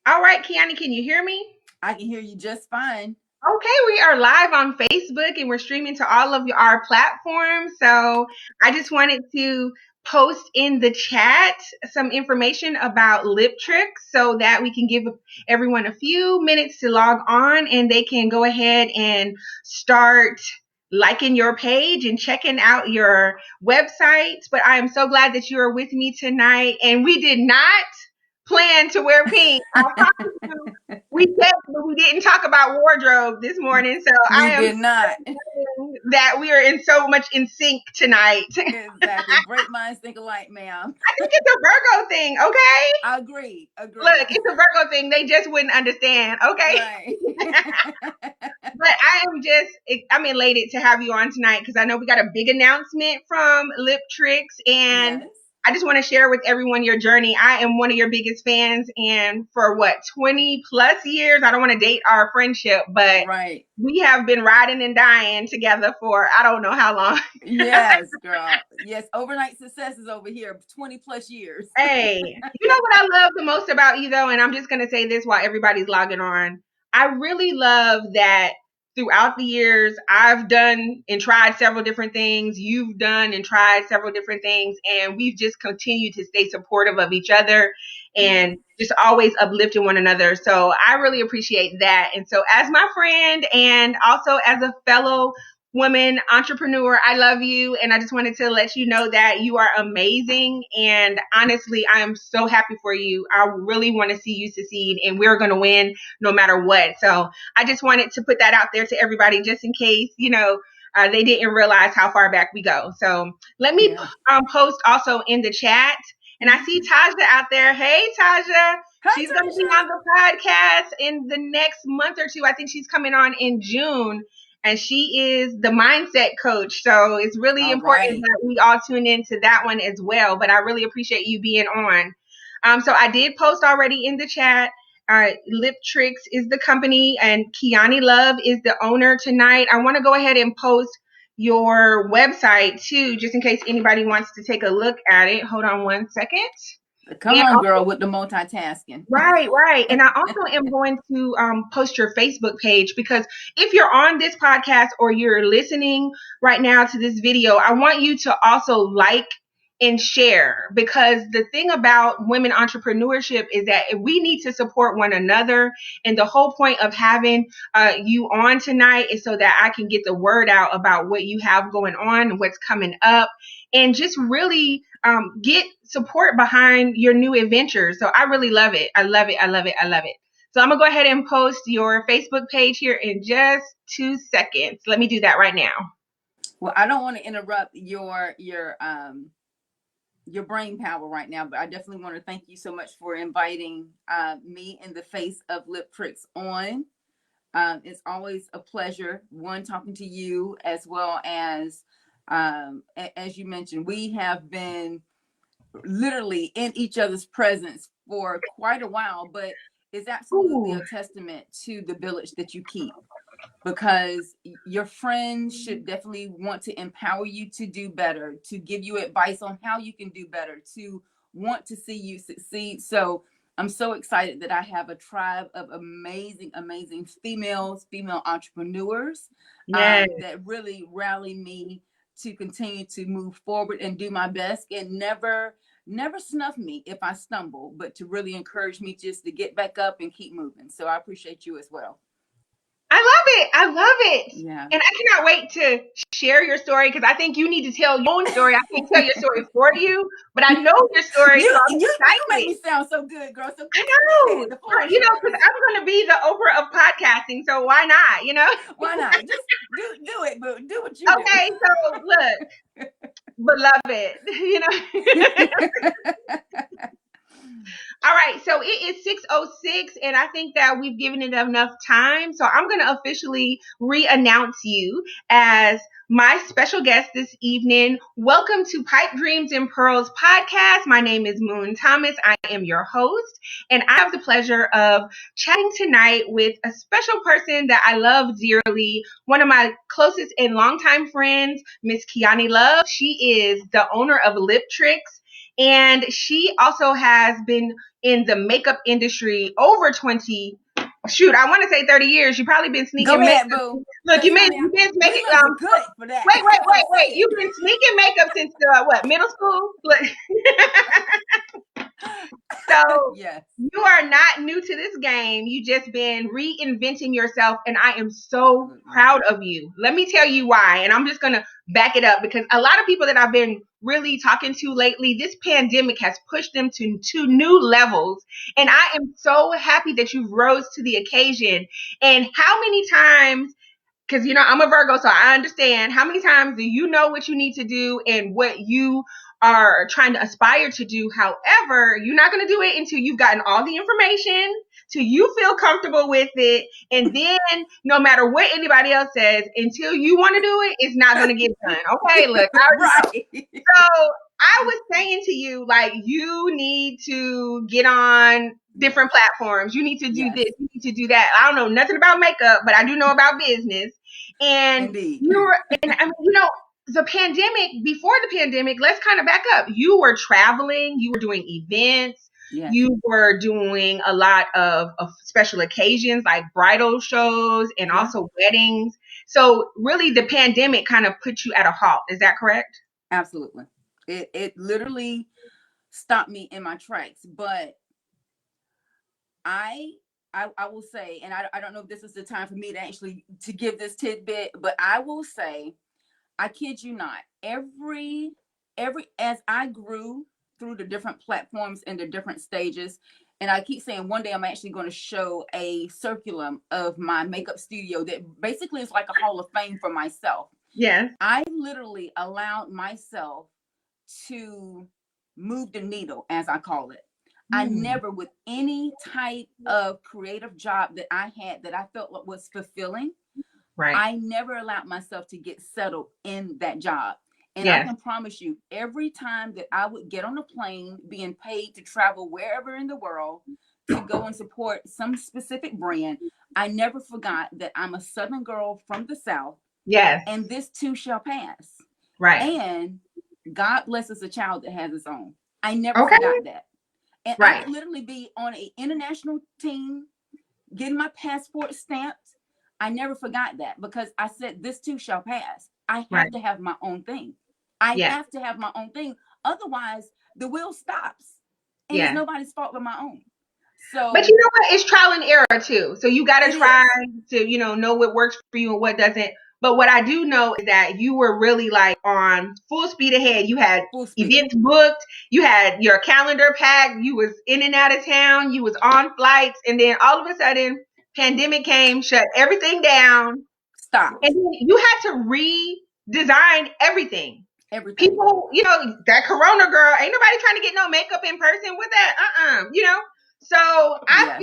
All right, Kiani, can you hear me? I can hear you just fine. Okay, we are live on Facebook and we're streaming to all of our platforms. So I just wanted to post in the chat some information about LipTricks so that we can give everyone a few minutes to log on and they can go ahead and start liking your page and checking out your websites. But I am so glad that you are with me tonight. And we did not plan to wear pink. I promise you. We said, but we didn't talk about wardrobe this morning. So I We am did not. so glad that we are in so much in sync tonight. Exactly. Great minds think alike, ma'am. I think it's a Virgo thing, okay? Agreed. Look, Agreed. it's a Virgo thing. They just wouldn't understand, okay? Right. But I'm elated to have you on tonight because I know we got a big announcement from LipTricks, and Yes. I just want to share with everyone your journey. I am one of your biggest fans, and for 20 plus years, I don't want to date our friendship, but Right. we have been riding and dying together for I don't know how long. Yes, girl. Yes. Overnight success is over here. 20 plus years. Hey, you know what I love the most about you though, and I'm just gonna say this while everybody's logging on. I really love that throughout the years I've done and tried several different things. You've done and tried several different things, and we've just continued to stay supportive of each other Yes. and just always uplifting one another. So I really appreciate that. And so as my friend and also as a fellow woman entrepreneur, I love you, and I just wanted to let you know that you are amazing, and honestly I am so happy for you. I really want to see you succeed, and we're going to win no matter what. So I just wanted to put that out there to everybody just in case they didn't realize how far back we go. So let me Yeah. post also in the chat, and I see Taja out there. Hey Taja, Hi, she's going to be on the podcast in the next month or two. I think she's coming on in June, and she is the mindset coach. So it's Tasha. really All important right. that we all tune into that one as well. But I really appreciate you being on. So I did post already in the chat. LipTricks is the company, and Kiani Love is the owner tonight. I want to go ahead and post your website too, just in case anybody wants to take a look at it. Hold on one second. Come And on, girl, with the multitasking. right, right. And I also am going to post your Facebook page because if you're on this podcast or you're listening right now to this video, I want you to also like and share, because the thing about women entrepreneurship is that we need to support one another. And the whole point of having you on tonight is so that I can get the word out about what you have going on and what's coming up, and just really get support behind your new adventures. So I really love it. I love it. I love it. I love it. So I'm going to go ahead and post your Facebook page here in just 2 seconds. Let me do that right now. Well, I don't want to interrupt your brain power right now, but I definitely want to thank you so much for inviting me in the face of LipTricks on. It's always a pleasure, one, talking to you, as well as you mentioned, we have been literally in each other's presence for quite a while, but it's absolutely Ooh, a testament to the village that you keep, because your friends should definitely want to empower you to do better, to give you advice on how you can do better, to want to see you succeed. So I'm so excited that I have a tribe of amazing, amazing female entrepreneurs yes. that really rally me to continue to move forward and do my best, and never snuff me if I stumble, but to really encourage me just to get back up and keep moving. So I appreciate you as well. I love it. I love it. Yeah. And I cannot wait to share your story, because I think you need to tell your own story. I can't tell your story for you, but I know your story, You so I'm you make excited. me sound so good, girl. So I go know. ahead. The floor is Because yours. I'm going to be the Oprah of podcasting, so why not? Why not? Just do it, boo. Do what you do. Okay, so look, beloved, All right, so it is 6:06, and I think that we've given it enough time. So I'm going to officially re-announce you as my special guest this evening. Welcome to Pipe Dreams and Pearls podcast. My name is Moon Thomas. I am your host, and I have the pleasure of chatting tonight with a special person that I love dearly, one of my closest and longtime friends, Miss Kiani Love. She is the owner of LipTricks, And she also has been in the makeup industry over 20, shoot, I want to say 30 years. You've probably been Go sneaking ahead, makeup. boo. Look, Cause you've been we making, looking good for that. wait. Say You've it. been sneaking makeup since middle school? Look. So Yes. you are not new to this game. You just been reinventing yourself, and I am so Absolutely. proud of you. Let me tell you why, and I'm just gonna back it up because a lot of people that I've been really talking to lately, this pandemic has pushed them to new levels, and Yes. I am so happy that you rose to the occasion. And how many times, because I'm a Virgo, so I understand how many times do you know what you need to do and what you are trying to aspire to do. However, you're not going to do it until you've gotten all the information, till you feel comfortable with it, and then no matter what anybody else says, until you want to do it, it's not going to get done. Okay, look, I already know. Right. So I was saying to you, like, you need to get on different platforms. You need to do Yes. this. You need to do that. I don't know nothing about makeup, but I do know about business. And Indeed. and I mean, the pandemic, before the pandemic, let's kind of back up. You were traveling, you were doing events, Yes. you were doing a lot of special occasions like bridal shows and Yeah. also weddings. So really the pandemic kind of put you at a halt. Is that correct? Absolutely. It literally stopped me in my tracks. But I I will say, and I don't know if this is the time for me to actually to give this tidbit, but I will say, I kid you not, every as I grew through the different platforms and the different stages, and I keep saying one day I'm actually going to show a circulum of my makeup studio that basically is like a hall of fame for myself. Yes. I literally allowed myself to move the needle, as I call it. I never, with any type of creative job that I had that I felt like was fulfilling, Right. I never allowed myself to get settled in that job. And I Yes. can promise you, every time that I would get on a plane being paid to travel wherever in the world to go and support some specific brand, I never forgot that I'm a Southern girl from the South, Yes. and this too shall pass. Right. And God blesses a child that has its own. I never Okay. forgot that. And I Right. could literally be on an international team, getting my passport stamped. I never forgot that because I said, this too shall pass. I have Right. to have my own thing. I Yes. have to have my own thing. Otherwise, the wheel stops. And it's Yes. nobody's fault but my own. But So you know what? It's trial and error too. So you got to it try is to, know what works for you and what doesn't. But what I do know is that you were really like on full speed ahead. You had full speed. events booked. You had your calendar packed. You was in and out of town. You was on flights. And then all of a sudden, pandemic came, shut everything down. And Stopped then you had to redesign everything. everything. People, that Corona girl, ain't nobody trying to get no makeup in person with that. So Yes.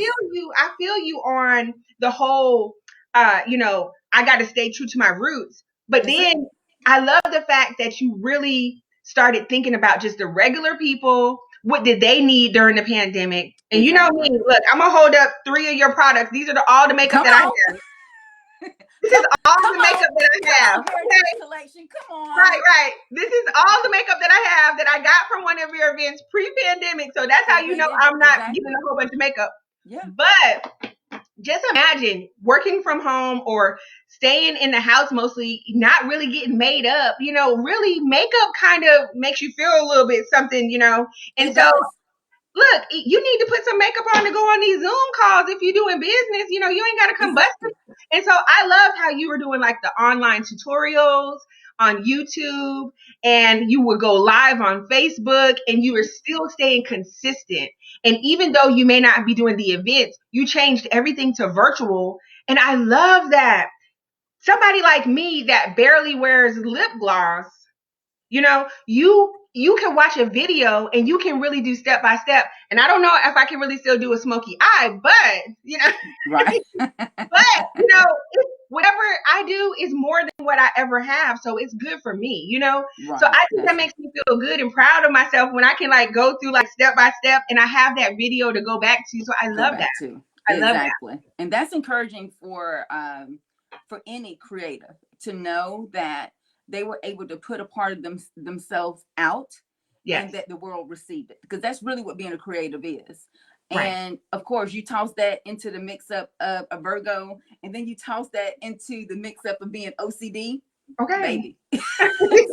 I feel you on the whole, I got to stay true to my roots. But That's it. then I love the fact that you really started thinking about just the regular people. What did they need during the pandemic? And you know me, Exactly. look, I'm gonna hold up 3 of your products. These are all the makeup Come that I on. have. This is Come all come the on. makeup that I Come have. on, Heritage Okay. Collection. Come on. Right, right. This is all the makeup that I have that I got from one of your events pre-pandemic. So that's how you know Pre-pandemic. I'm not getting Exactly. a whole bunch of makeup. Yeah. But just imagine working from home or staying in the house mostly, not really getting made up. Really makeup kind of makes you feel a little bit something. And It so does. look, you need to put some makeup on to go on these Zoom calls if you're doing business. You ain't got to come busted. Exactly. And so I love how you were doing like the online tutorials on YouTube, and you would go live on Facebook, and you were still staying consistent. And even though you may not be doing the events, you changed everything to virtual. And I love that. Somebody like me that barely wears lip gloss, you can watch a video and you can really do step by step. And I don't know if I can really still do a smoky eye, but Right. whatever I do is more than what I ever have, so it's good for me. So Right. I think that makes me feel good and proud of myself when I can like go through like step by step, and I have that video to go back to. So I Go love that. back to. I love that. Exactly. And that's encouraging for any creative to know that they were able to put a part of themselves out and Yes. that the world received it, because that's really what being a creative is. Right. And of course, you toss that into the mix up of a Virgo, and then you toss that into the mix up of being OCD, Okay. baby.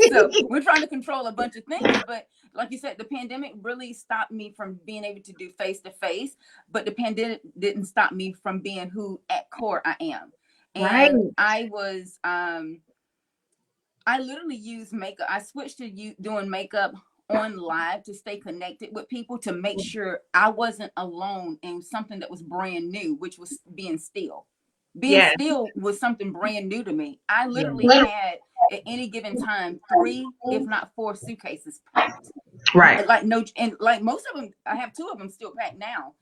So we're trying to control a bunch of things, but like you said, the pandemic really stopped me from being able to do face to face, but the pandemic didn't stop me from being who at core I am. Right. And I literally use makeup. I switched to doing makeup on live to stay connected with people, to make sure I wasn't alone in something that was brand new, which was being still. Being Yes. still was something brand new to me. I literally Yeah. had at any given time 3, if not 4 suitcases packed. Right. Like no, and like most of them, I have 2 of them still packed now.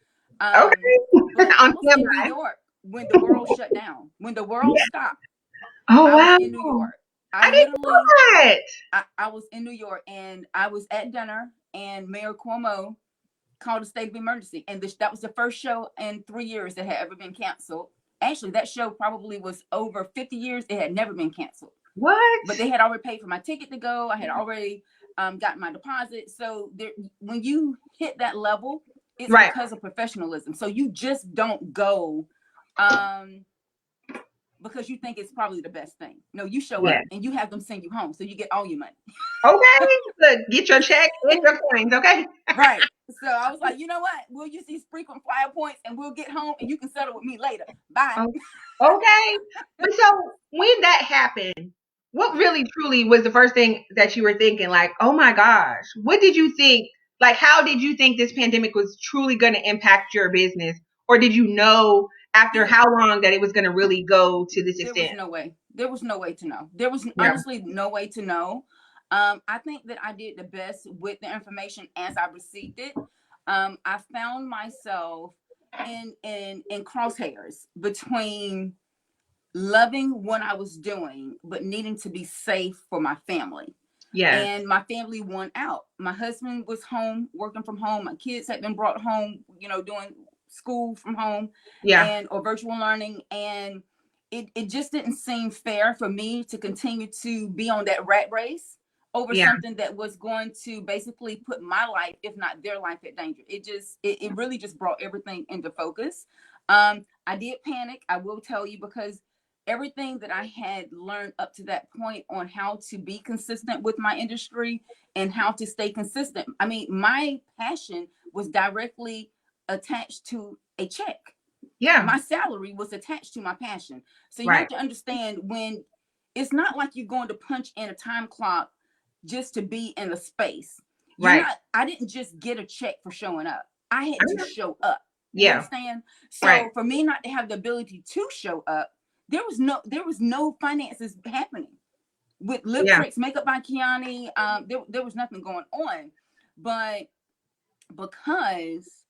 Okay. But I On was in New standby. York when the world shut down. When the world Yeah. stopped, Oh I was wow. in New York. I I didn't literally know that. I was in New York, and I was at dinner, and Mayor Cuomo called a state of emergency. And that was the first show in 3 years that had ever been canceled. Actually, that show probably was over 50 years. It had never been canceled. What? But they had already paid for my ticket to go. I had already gotten my deposit. So there, when you hit that level, it's Right. because of professionalism. So you just don't go because you think it's probably the best thing. No, you show Yeah. up and you have them send you home, so you get all your money. Okay. Look, get your check and your coins. Okay. Right. So I was like, you know what? We'll use these frequent flyer points, and we'll get home, and you can settle with me later. Bye. Oh, okay. But so when that happened, what really truly was the first thing that you were thinking? Like, oh my gosh, what did you think? Like, how did you think this pandemic was truly going to impact your business? Or did you know after how long that it was going to really go to this There was extent? no way. There was no way to know. There was Yeah. honestly no way to know. I think that I did the best with the information as I received it. I found myself in crosshairs between loving what I was doing, but needing to be safe for my family. Yes. And my family won out. My husband was home working from home. My kids had been brought home, doing school from home Yeah. and or virtual learning. And it just didn't seem fair for me to continue to be on that rat race over Yeah. something that was going to basically put my life, if not their life, at danger. It really just brought everything into focus. I did panic, I will tell you, because everything that I had learned up to that point on how to be consistent with my industry and how to stay consistent. I mean, my passion was directly attached to a check. Yeah. My salary was attached to my passion. So you Right. have to understand, when it's not like you're going to punch in a time clock just to be in a space. Right. I didn't just get a check for showing up. I had to show up. You Yeah. understand? Right. So for me not to have the ability to show up, there was no finances happening with Yeah. LipTricks, Makeup by Kiani. There was nothing going on, but because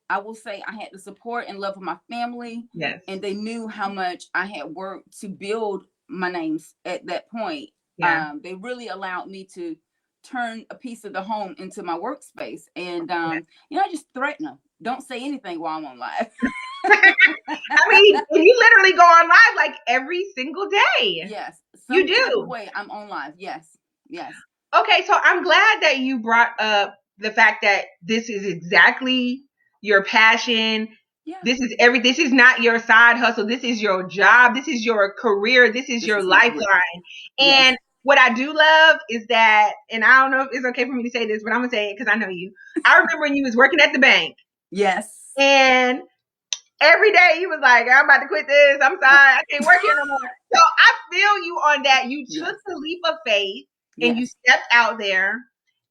I will say I had the support and love of my family, Yes. and they knew how much I had worked to build my names at that point. Yeah. They really allowed me to turn a piece of the home into my workspace, and I just threaten them, don't say anything while I'm on live. I mean, you literally go on live like every single day. Yes, You some type of do. way I'm on live. Yes, yes, Okay, so I'm glad that you brought up the fact that this is exactly your passion. yeah. This is not your side hustle. This is your job. This is your career. This is This your is my career. lifeline. Yes, And what I do love is that, and I don't know if it's okay for me to say this, but I'm gonna say it because I know you. I remember when you was working at the bank, yes, and every day he was like, I'm about to quit this. I'm sorry. I can't work here no more. So I feel you on that. You yes, took the leap of faith and you yes. stepped out there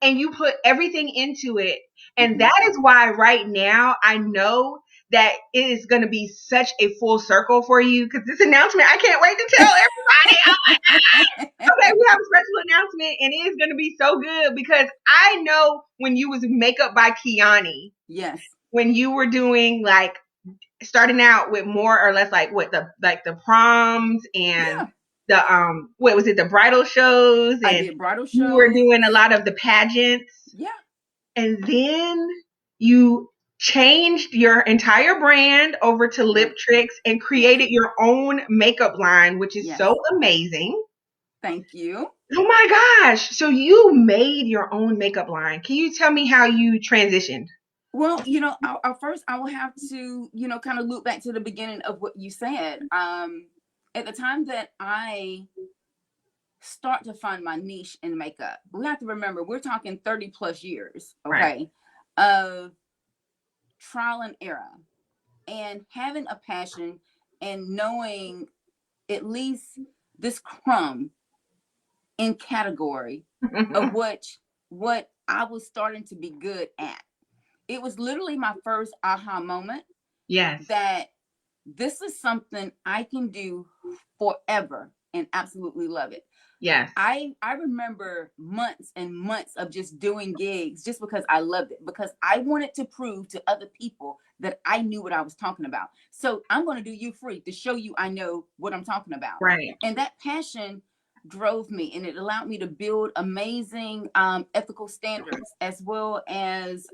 and you put everything into it. And Mm-hmm. that is why right now I know that it is going to be such a full circle for you, because this announcement, I can't wait to tell everybody. Oh my God. Okay, we have a special announcement and it is going to be so good, because I know when you was Makeup by Kiani, Yes, when you were doing like starting out with more or less like what the proms and yeah. what was it, the bridal shows, I and did bridal you were shows. doing a lot of the pageants, Yeah, and then you changed your entire brand over to yeah, LipTricks and yes, created your own makeup line, which is yes. so amazing. Thank you. Oh my gosh. So you made your own makeup line. Can you tell me how you transitioned? Well, first I will have to, kind of loop back to the beginning of what you said. At the time that I start to find my niche in makeup, we have to remember we're talking 30 plus years, Right. okay, of trial and error and having a passion and knowing at least this crumb in category of what I was starting to be good at. It was literally my first aha moment Yes. that this is something I can do forever and absolutely love it. Yes. I remember months and months of just doing gigs just because I loved it, because I wanted to prove to other people that I knew what I was talking about. So I'm going to do you free to show you I know what I'm talking about. Right. And that passion drove me, and it allowed me to build amazing ethical standards, as well as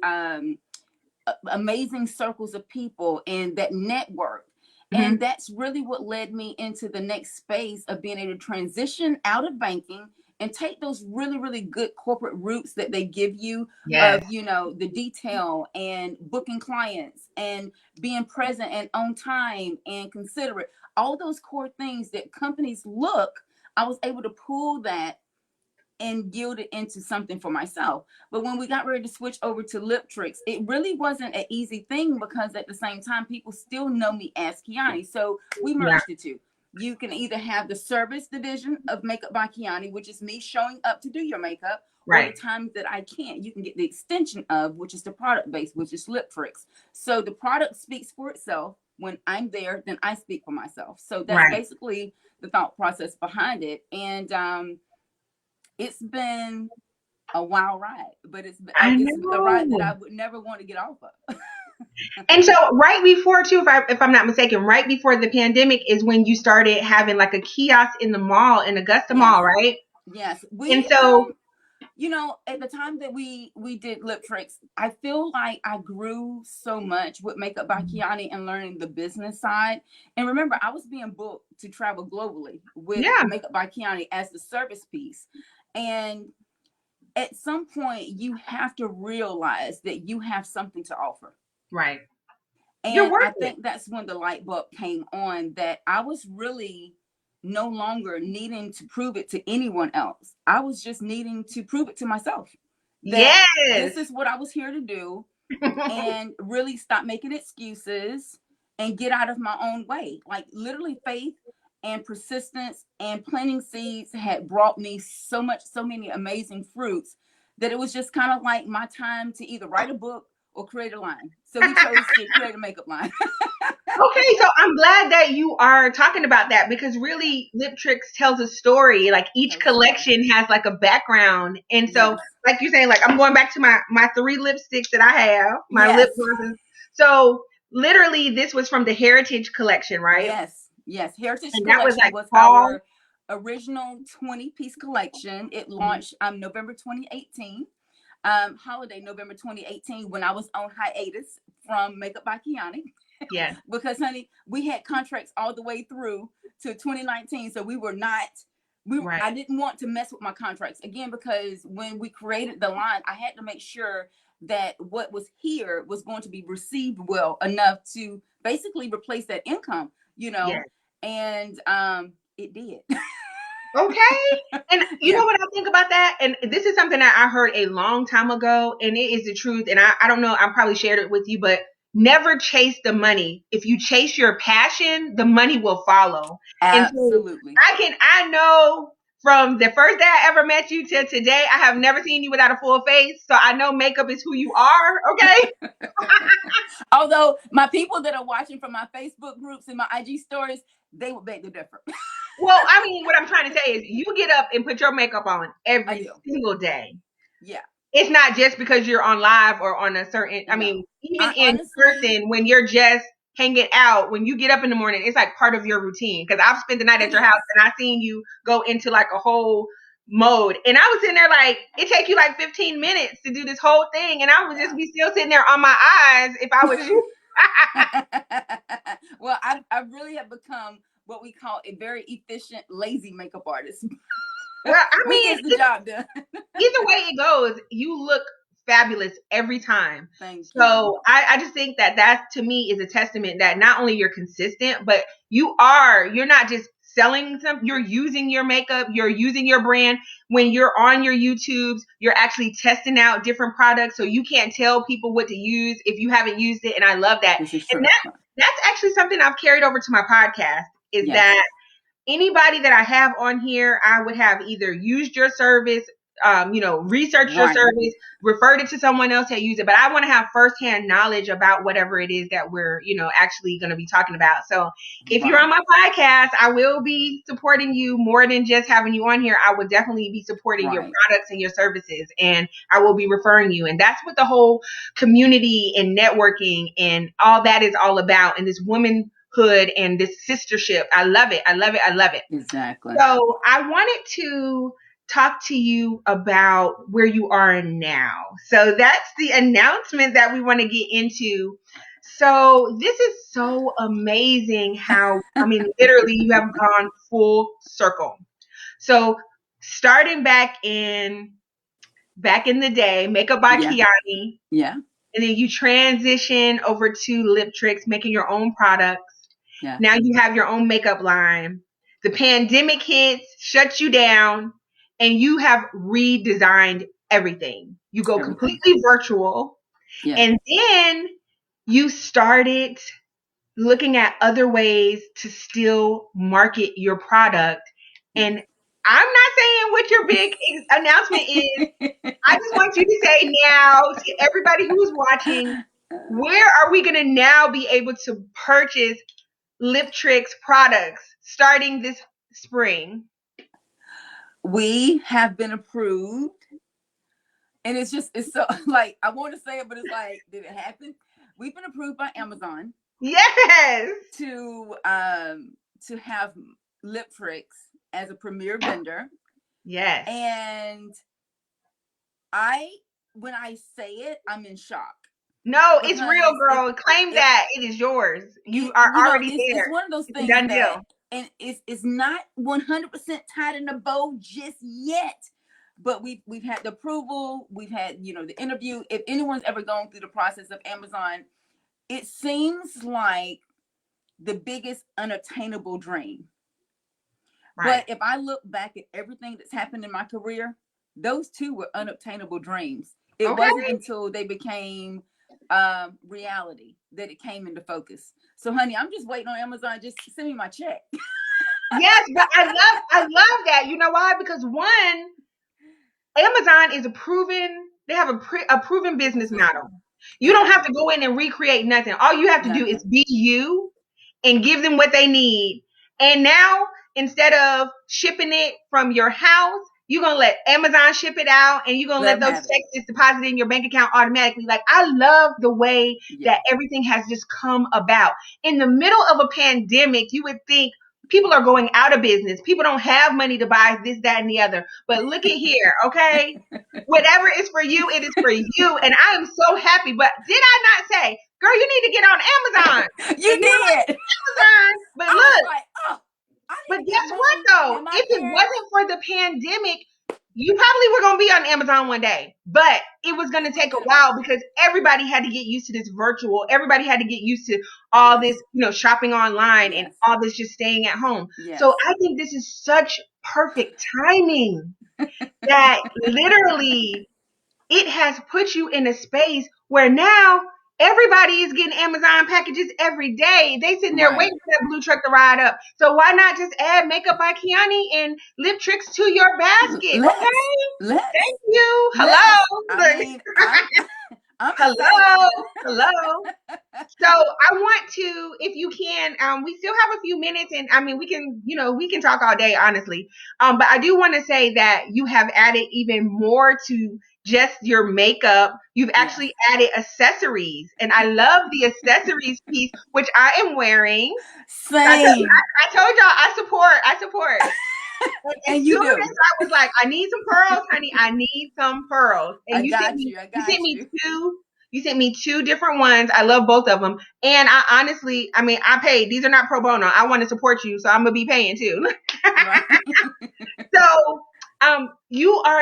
amazing circles of people and that network. Hmm. And that's really what led me into the next space of being able to transition out of banking and take those really, really good corporate routes that they give you Yes. of, the detail and booking clients and being present and on time and considerate. All those core things that companies look, I was able to pull that and gild it into something for myself. But when we got ready to switch over to LipTricks, it really wasn't an easy thing, because at the same time, people still know me as Kiani. So we Yeah. merged the two. You can either have the service division of Makeup by Kiani, which is me showing up to do your makeup, or the Right. times that I can't, you can get the extension of, which is the product base, which is LipTricks. So the product speaks for itself. When I'm there, then I speak for myself. So that's Right. basically the thought process behind it. And it's been a wild ride, but I it's a ride that know. I would never want to get off of. And so right before too, if I'm not mistaken, right before the pandemic is when you started having like a kiosk in the mall in Augusta Yes, Mall, right? yes. And We so at the time that we did LipTricks, I feel like I grew so much with Makeup by Kiani and learning the business side. And remember, I was being booked to travel globally with yeah, Makeup by Kiani as the service piece. And at some point, you have to realize that you have something to offer. right. You're And worth I it. think that's when the light bulb came on, that I was really no longer needing to prove it to anyone else. I was just needing to prove it to myself that this Yes. is what I was here to do, and really stop making excuses and get out of my own way. Like, literally, faith and persistence and planting seeds had brought me so many amazing fruits, that it was just kind of like my time to either write a book or create a line. So we chose to create a makeup line. Okay, so I'm glad that you are talking about that because really LipTricks tells a story. Like each Tell the story. collection has like a background. And so Yes. like you're saying, like I'm going back to my three lipsticks that I have, my lip Yes. glosses. So literally this was from the Heritage collection, right? Yes. Yes. Heritage And that was Collection like was fall. our original 20-piece collection. It launched November 2018. Holiday November 2018, when I was on hiatus from Makeup by Kiani. Yes. Because, honey, we had contracts all the way through to 2019. So we were not, Right. I didn't want to mess with my contracts again, because when we created the line, I had to make sure that what was here was going to be received well enough to basically replace that income, Yes. and it did. Okay. And you Yeah. know what I think about that? And this is something that I heard a long time ago, and it is the truth. And I don't know, I probably shared it with you, but never chase the money. If you chase your passion, the money will follow. And so Absolutely. I know from the first day I ever met you till today, I have never seen you without a full face. So I know makeup is who you are. Okay. Although my people that are watching from my Facebook groups and my IG stories, they would beg to differ. Well, I mean, what I'm trying to say is you get up and put your makeup on I every do. single day. Yeah. It's not just because you're on live or on a certain, I mean, No. even I in honestly, person, when you're just hanging out, when you get up in the morning, it's like part of your routine. Cause I've spent the night it at your house is. and I've seen you go into like a whole mode. And I was sitting there like, it take you like 15 minutes to do this whole thing. And I would just Yeah. be still sitting there on my eyes if I was you. Well, I really have become what we call a very efficient, lazy makeup artist. Well, I We mean, get the job done. either way it goes, you look fabulous every time. Thank you. So I just think that to me is a testament that not only you're consistent, but you're not just selling you're using your makeup, you're using your brand. When you're on your YouTubes, you're actually testing out different products. So you can't tell people what to use if you haven't used it. And I love that. This is true. And that's actually something I've carried over to my podcast is that anybody that I have on here, I would have either used your service, researched your service, referred it to someone else that used it. But I want to have firsthand knowledge about whatever it is that we're, actually going to be talking about. So if you're on my podcast, I will be supporting you more than just having you on here. I would definitely be supporting your products and your services, and I will be referring you. And that's what the whole community and networking and all that is all about. And this womanhood and this sistership. I love it. I love it. I love it. Exactly. So I wanted to talk to you about where you are now. So that's the announcement that we want to get into. So this is so amazing how, literally you have gone full circle. So starting back in the day, Makeup by Kiani. Yeah. And then you transition over to LipTricks, making your own products. Yeah. Now you have your own makeup line. The pandemic hits, shuts you down, and you have redesigned everything. You go completely virtual. Yeah. And then you started looking at other ways to still market your product. And I'm not saying what your big announcement is. I just want you to say now to everybody who's watching, where are we going to now be able to purchase LipTricks products starting this spring? We have been approved. And it's so like, I want to say it, but it's like, did it happen? We've been approved by Amazon. Yes. To have LipTricks as a premier vendor. Yes. And when I say it, I'm in shock. No, it's real, girl. Claim that it is yours. You are already there. It's one of those things done deal. And it's not 100% tied in a bow just yet. But we've had the approval. We've had, the interview. If anyone's ever gone through the process of Amazon, it seems like the biggest unattainable dream. Right. But if I look back at everything that's happened in my career, those two were unobtainable dreams. It wasn't until they became reality that it came into focus. So, honey, I'm just waiting on Amazon. Just send me my check. Yes, but I love that. You know why? Because one, Amazon is they have a proven business model. You don't have to go in and recreate nothing. All you have to do is be you and give them what they need. And now, instead of shipping it from your house, you're going to let Amazon ship it out, and you're going to let those checks just deposit in your bank account automatically. Like, I love the way that everything has just come about. In the middle of a pandemic, you would think people are going out of business. People don't have money to buy this, that, and the other. But look at here, okay? Whatever is for you, it is for you. And I am so happy. But did I not say, girl, you need to get on Amazon? You did. Amazon. But look. But guess what, though? If it wasn't for the pandemic, you probably were going to be on Amazon one day. But it was going to take a while because everybody had to get used to this virtual. Everybody had to get used to all this, shopping online and all this just staying at home. So I think this is such perfect timing that literally it has put you in a space where now everybody is getting Amazon packages every day. They sitting there waiting for that blue truck to ride up. So why not just add Makeup by Kiani and LipTricks to your basket? Thank you. Hello. Hello. So I want to, if you can, we still have a few minutes, and we can talk all day, honestly. But I do want to say that you have added even more to just your makeup. You've actually added accessories, and I love the accessories piece, which I am wearing. Same. I told y'all I support. And you do. I was like, I need some pearls, honey. I need some pearls. And you sent me two different ones. I love both of them. And I honestly, I paid. These are not pro bono. I want to support you, so I'm gonna be paying too. So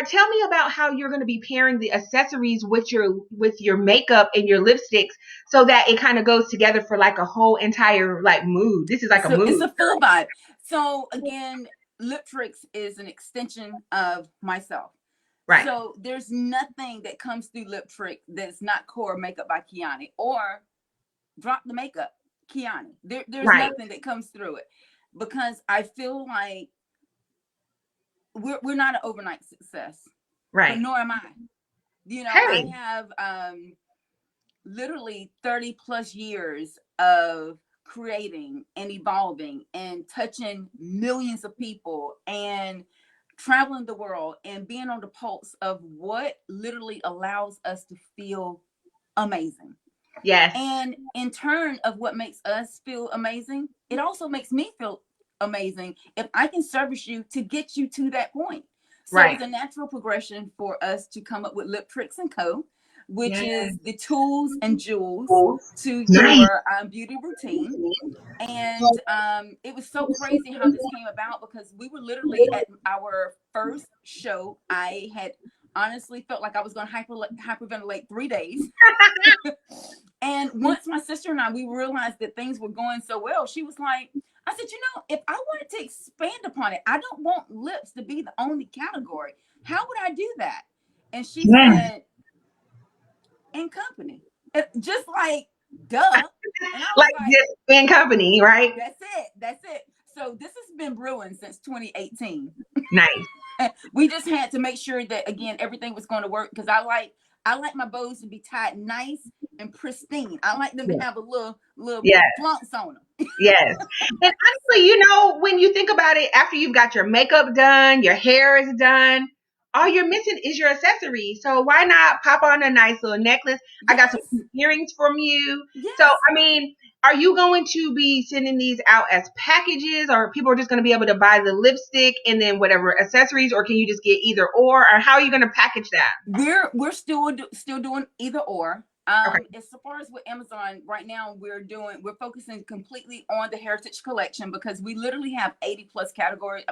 Tell me about how you're going to be pairing the accessories with your makeup and your lipsticks so that it kind of goes together for like a whole entire like mood. This is like a So it's mood. a full vibe. So again, LipTricks is an extension of myself. Right. So there's nothing that comes through LipTrick that's not core makeup by Kiani or drop the makeup Kiani. There's Right. nothing that comes through it because I feel like we're not an overnight success, but Right. nor am I. I Hey. have literally 30 plus years of creating and evolving and touching millions of people and traveling the world and being on the pulse of what literally allows us to feel amazing. Yes. And in turn of what makes us feel amazing, it also makes me feel amazing if I can service you to get you to that point. So Right. it's a natural progression for us to come up with LipTricks and Co., which Yes. is the tools and jewels to Nice. your beauty routine. And it was so crazy how this came about because we were literally at our first show. I had honestly felt like I was going to hyperventilate 3 days. And once my sister and we realized that things were going so well, she was like, I said, if I wanted to expand upon it, I don't want lips to be the only category. How would I do that? And she Yes. said, in company. Just like, duh. And I was Like like, just in company, right? That's it. So this has been brewing since 2018. Nice. We just had to make sure that again everything was going to work because I like my bows to be tied nice and pristine. I like them to have a little Yes. flounce on them. Yes. And honestly, when you think about it, after you've got your makeup done, your hair is done, all you're missing is your accessory. So why not pop on a nice little necklace? I got some Yes. earrings from you. So, Yes. I mean, are you going to be sending these out as packages, or people are just going to be able to buy the lipstick and then whatever accessories, or can you just get either or how are you going to package that? We're still doing either or. Okay. As far as with Amazon right now, we're focusing completely on the Heritage Collection because we literally have 80 plus category.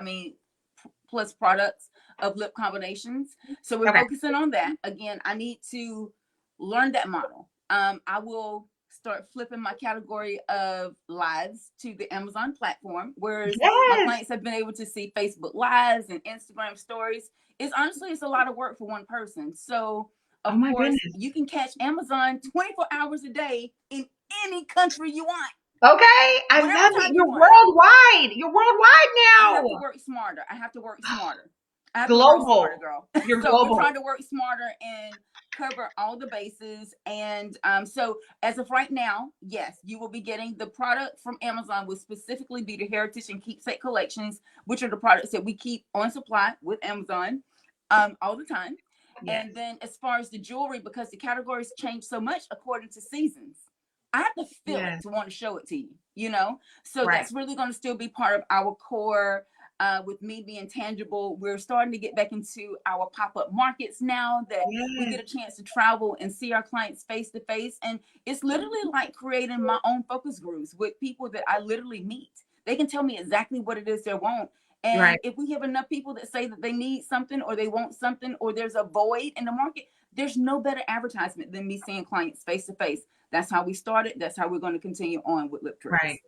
Plus products of lip combinations. So we're Okay. focusing on that. Again, I need to learn that model. I will start flipping my category of lives to the Amazon platform, whereas my Yes. clients have been able to see Facebook lives and Instagram stories. It's a lot of work for one person. So Oh of my course goodness. you can catch Amazon 24 hours a day in any country you want. Okay. I Whatever love it. time you You're want. worldwide. You're worldwide I now. have to work smarter. I have to work smarter. Global. Girl. You're So we're global. trying to work smarter and cover all the bases. And so as of right now, yes, you will be getting the product from Amazon will specifically be the Heritage and Keepsake collections, which are the products that we keep on supply with Amazon all the time. Yes. And then as far as the jewelry, because the categories change so much according to seasons, I have to feel it Yes. to want to show it to you. So Right. that's really going to still be part of our core. With me being tangible, we're starting to get back into our pop-up markets now that we Yes. get a chance to travel and see our clients face to face. And it's literally like creating my own focus groups with people that I literally meet. They can tell me exactly what it is they want. And Right. if we have enough people that say that they need something or they want something or there's a void in the market, there's no better advertisement than me seeing clients face to face. That's how we started. That's how we're going to continue on with LipTricks. Right.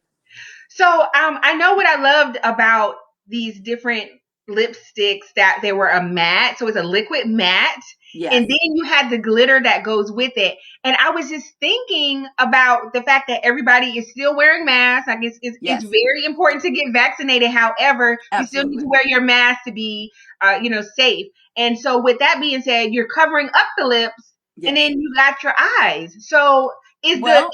So I know what I loved about these different lipsticks that they were a matte. So it's a liquid matte. Yes. And then you had the glitter that goes with it. And I was just thinking about the fact that everybody is still wearing masks. I guess it's very important to get vaccinated. However, you still need to wear your mask to be, safe. And so with that being said, you're covering up the lips and then you got your eyes. So is the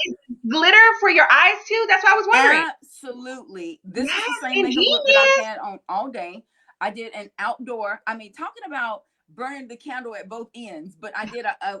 glitter for your eyes too? That's what I was wondering. Absolutely. This is the same makeup ingenious. look that I've had on all day. I did an outdoor. Talking about burning the candle at both ends, but I did a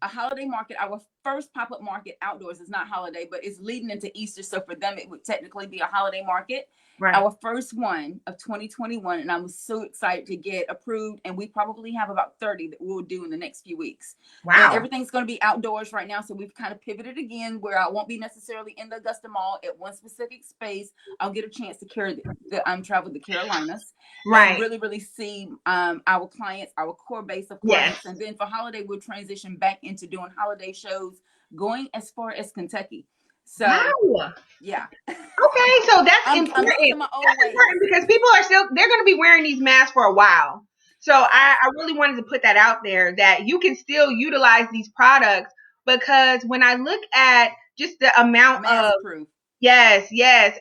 holiday market, our first pop-up market outdoors. It's not holiday, but it's leading into Easter. So for them, it would technically be a holiday market. Right. Our first one of 2021. And I was so excited to get approved. And we probably have about 30 that we'll do in the next few weeks. Wow. And everything's going to be outdoors right now. So we've kind of pivoted again where I won't be necessarily in the Augusta Mall at one specific space. I'll get a chance to travel the Carolinas. Right. And really, really see our clients, our core base of clients. Yes. And then for holiday, we'll transition back into doing holiday shows going as far as Kentucky. So, wow. Yeah. Okay, so that's important. That's important because people are they're going to be wearing these masks for a while. So I really wanted to put that out there that you can still utilize these products, because when I look at just the amount mask proof. Yes.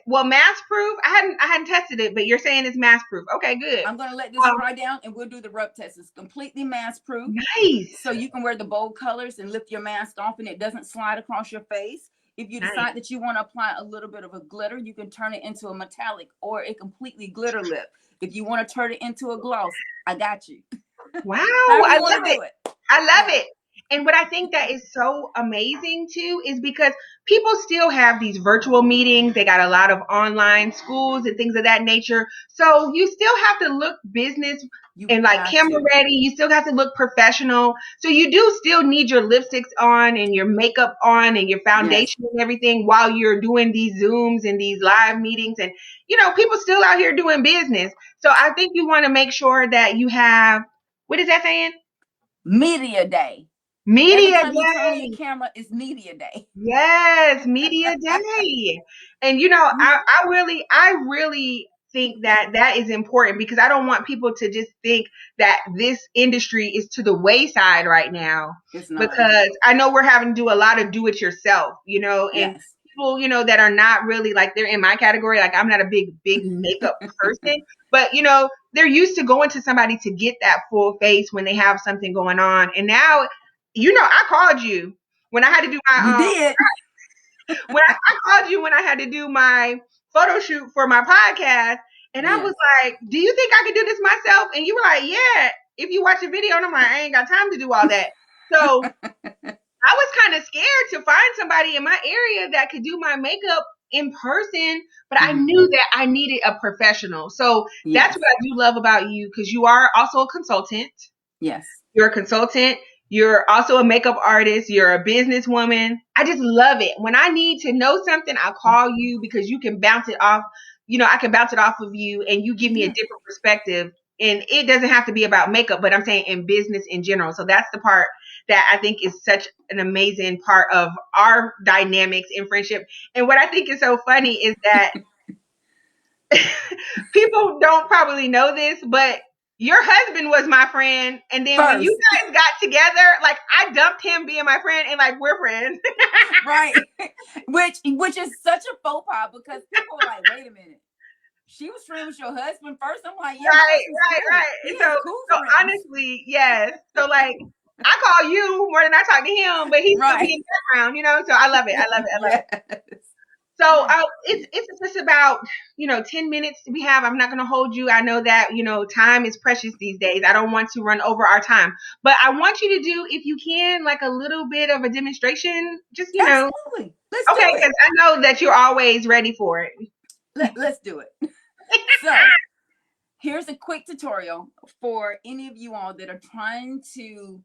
Well, mask proof, I hadn't tested it, but you're saying it's mask proof. Okay, good. I'm going to let this dry down and we'll do the rub test. It's completely mask proof. Nice. So you can wear the bold colors and lift your mask off and it doesn't slide across your face. If you decide that you want to apply a little bit of a glitter, you can turn it into a metallic or a completely glitter lip. If you want to turn it into a gloss, I got you. Wow, I love it. I love it. And what I think that is so amazing too is because people still have these virtual meetings. They got a lot of online schools and things of that nature. So you still have to look business and like camera ready. You still have to look professional. So you do still need your lipsticks on and your makeup on and your foundation and everything while you're doing these Zooms and these live meetings. And, people still out here doing business. So I think you want to make sure that you have, what is that saying? Media day. Media Every time day. You turn on your camera, it's media day. Yes, media day. And I really think that is important, because I don't want people to just think that this industry is to the wayside right now. It's not. Because I know we're having to do a lot of do it yourself, and people, that are not really like, they're in my category. Like, I'm not a big makeup person, but they're used to going to somebody to get that full face when they have something going on. And now, I called you when I had to do my. You did. When I called you when I had to do my photo shoot for my podcast, and I was like, "Do you think I could do this myself?" And you were like, "Yeah, if you watch the video." And I'm like, "I ain't got time to do all that." So I was kind of scared to find somebody in my area that could do my makeup in person, but I knew that I needed a professional. So that's what I do love about you, because you are also a consultant. Yes. You're a consultant. You're also a makeup artist. You're a businesswoman. I just love it. When I need to know something, I'll call you, because you can bounce it off. I can bounce it off of you, and you give me a different perspective. And it doesn't have to be about makeup, but I'm saying in business in general. So that's the part that I think is such an amazing part of our dynamics in friendship. And what I think is so funny is that people don't probably know this, but your husband was my friend. And then when you guys got together, like, I dumped him being my friend, and like, we're friends. Right. Which is such a faux pas, because people are like, wait a minute. She was friends with your husband first. I'm like, yeah, right. So honestly, yes. So like, I call you more than I talk to him, but he's still in the background, So I love it. I love it. So it's just about 10 minutes we have. I'm not going to hold you. I know that time is precious these days. I don't want to run over our time, but I want you to do, if you can, like a little bit of a demonstration. Just Absolutely. Let's do it. Because I know that you're always ready for it. Let's do it. So here's a quick tutorial for any of you all that are trying to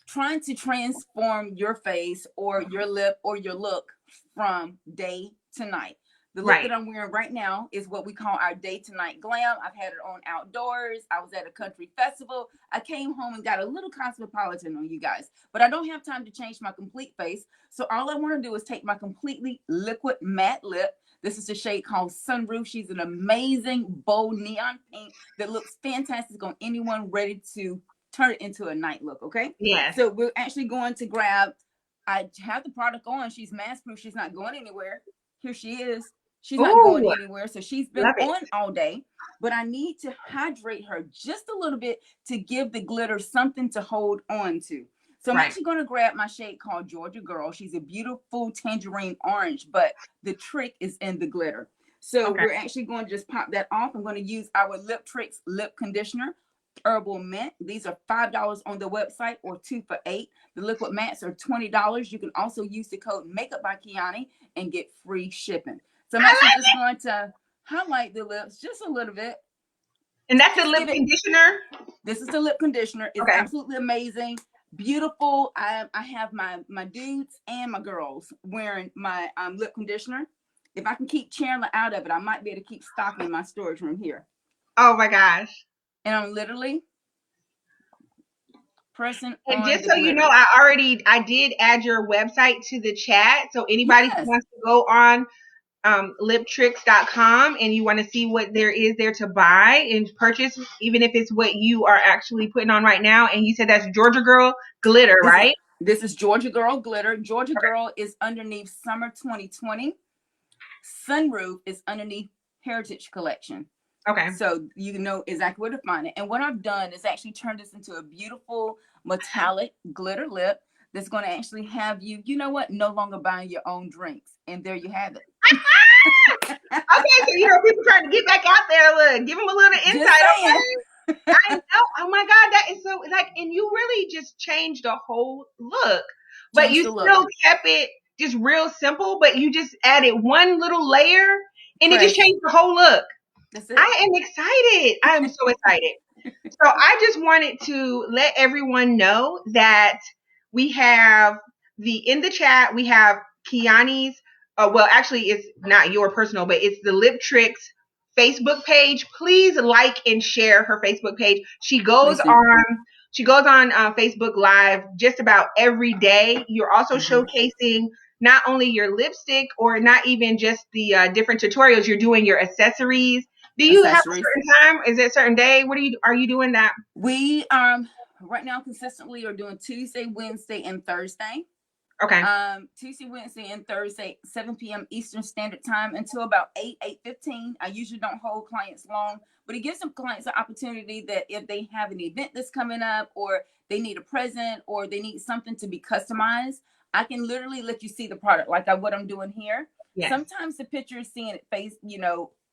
transform your face or your lip or your look from day to night. The look that I'm wearing right now is what we call our day to night glam. I've had it on outdoors. I was at a country festival. I came home and got a little cosmopolitan on you guys, but I don't have time to change my complete face. So all I want to do is take my completely liquid matte lip. This is a shade called Sunroof. She's an amazing bold neon pink that looks fantastic on anyone ready to turn it into a night look. Okay. Yeah. So we're actually going to grab, I have the product on. She's mask proof. She's not going anywhere. Here she is. She's not going anywhere. So she's been on all day, but I need to hydrate her just a little bit to give the glitter something to hold on to. So I'm actually going to grab my shade called Georgia Girl. She's a beautiful tangerine orange, but the trick is in the glitter. So we're actually going to just pop that off. I'm going to use our LipTricks lip conditioner herbal mint. These are $5 on the website or 2 for $8. The liquid mats are $20. You can also use the code Makeup by Kiani and get free shipping. So I'm actually just going to highlight the lips just a little bit. And that's the lip conditioner? This is the lip conditioner. It's absolutely amazing. Beautiful. I have my dudes and my girls wearing my lip conditioner. If I can keep Chandler out of it, I might be able to keep stocking my storage room here. Oh my gosh. And I'm literally pressing and on just the so glitter. you know, I did add your website to the chat. So anybody who wants to go on LipTricks.com and you want to see what there is there to buy and purchase, even if it's what you are actually putting on right now. And you said that's Georgia Girl glitter, right? This is Georgia Girl glitter. Georgia Girl is underneath Summer 2020. Sunroof is underneath Heritage Collection. Okay. So you know exactly where to find it. And what I've done is actually turn this into a beautiful metallic glitter lip that's going to actually have you, you know what, no longer buying your own drinks. And there you have it. Okay, so people trying to get back out there, look, give them a little insight. I know. Oh my God, that is so and you really just changed the whole look, but you still kept it just real simple. But you just added one little layer, and it just changed the whole look. That's it. I am excited. I am so excited. So I just wanted to let everyone know that we have in the chat, we have Kiani's, well, actually it's not your personal, but it's the LipTricks Facebook page. Please like and share her Facebook page. She goes on Facebook Live just about every day. You're also showcasing not only your lipstick or not even just the different tutorials, you're doing your accessories. Do you have a certain time? Is it a certain day? Are you doing that? We right now consistently are doing Tuesday, Wednesday, and Thursday. Okay. Tuesday, Wednesday, and Thursday, 7 p.m. Eastern Standard Time until about 8:15. I usually don't hold clients long, but it gives some clients an opportunity that if they have an event that's coming up, or they need a present, or they need something to be customized, I can literally let you see the product like what I'm doing here. Yes. Sometimes the picture is seeing it face,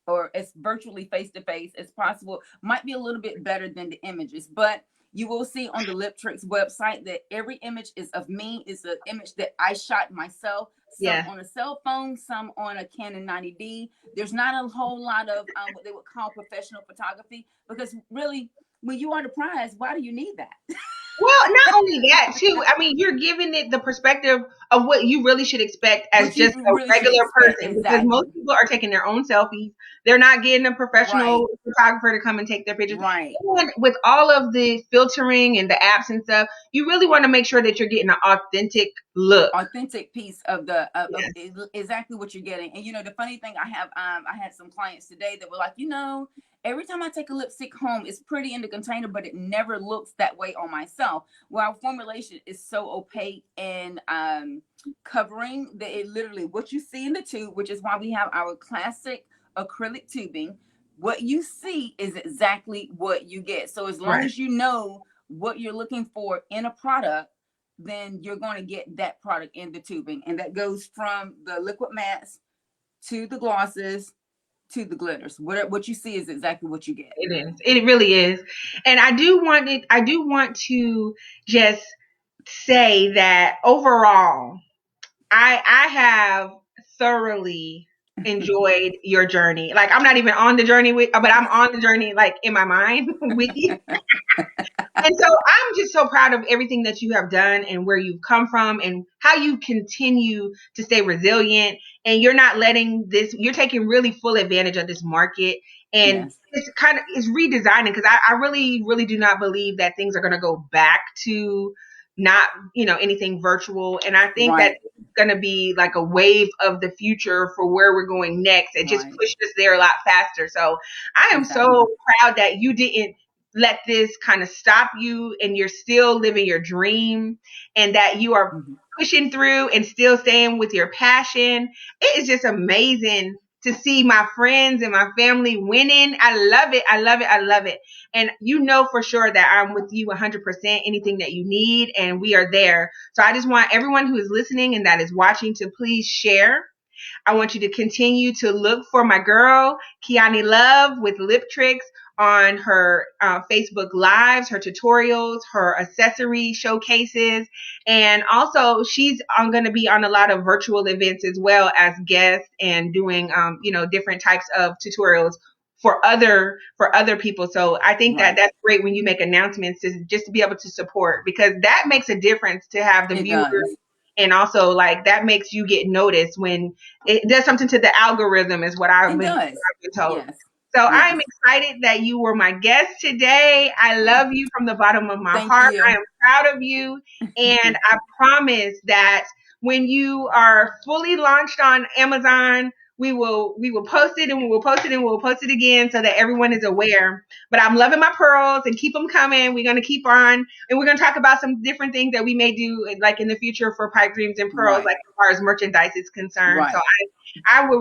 or as virtually face-to-face as possible might be a little bit better than the images, but you will see on the LipTricks website that every image is of me. It's an image that I shot myself, some on a cell phone, some on a Canon 90D. There's not a whole lot of what they would call professional photography, because really, when you are the prize, why do you need that? Well, not only that, too. I mean, you're giving it the perspective of what you really should expect as just a regular person. Because most people are taking their own selfies. They're not getting a professional photographer to come and take their pictures. Right. And with all of the filtering and the apps and stuff, you really want to make sure that you're getting an authentic look. Authentic piece of of exactly what you're getting. And the funny thing, I had some clients today that were like, every time I take a lipstick home, it's pretty in the container, but it never looks that way on myself. Well, our formulation is so opaque and covering that it literally, what you see in the tube, which is why we have our classic acrylic tubing, what you see is exactly what you get. So as long as you know what you're looking for in a product, then you're going to get that product in the tubing. And that goes from the liquid mattes to the glosses to the glitters. What you see is exactly what you get. It is. It really is. And I do want to just say that overall, I have thoroughly enjoyed your journey. Like, I'm not even on the journey but I'm on the journey like in my mind with you. And so I'm just so proud of everything that you have done and where you've come from and how you continue to stay resilient, and you're not letting you're taking really full advantage of this market, and it's redesigning, because I really, really do not believe that things are going to go back to not, anything virtual. And I think that it's going to be like a wave of the future for where we're going next. It just pushed us there a lot faster. So I am so proud that you didn't let this kind of stop you, and you're still living your dream, and that you are pushing through and still staying with your passion. It is just amazing to see my friends and my family winning. I love it. I love it. I love it. And for sure that I'm with you 100%, anything that you need, and we are there. So I just want everyone who is listening and that is watching to please share. I want you to continue to look for my girl, Kiani Love with LipTricks, on her Facebook lives, her tutorials, her accessory showcases, and also she's going to be on a lot of virtual events as well as guests and doing different types of tutorials for other people. So I think that Right. that's great when you make announcements, is just to be able to support, because that makes a difference to have the It viewers, does. and also like that makes you get noticed when it does something to the algorithm, is what I've It been does. told. Yes. So Yes. I'm excited that you were my guest today. I love you from the bottom of my Thank heart. I you. am proud of you. And I promise that when you are fully launched on Amazon, we will post it, and we will post it, and we'll post it again so that everyone is aware. But I'm loving my pearls, and keep them coming. We're going to keep on, and we're going to talk about some different things that we may do like in the future for Pipe Dreams and Pearls, Right. like as far as merchandise is concerned. So Right. I will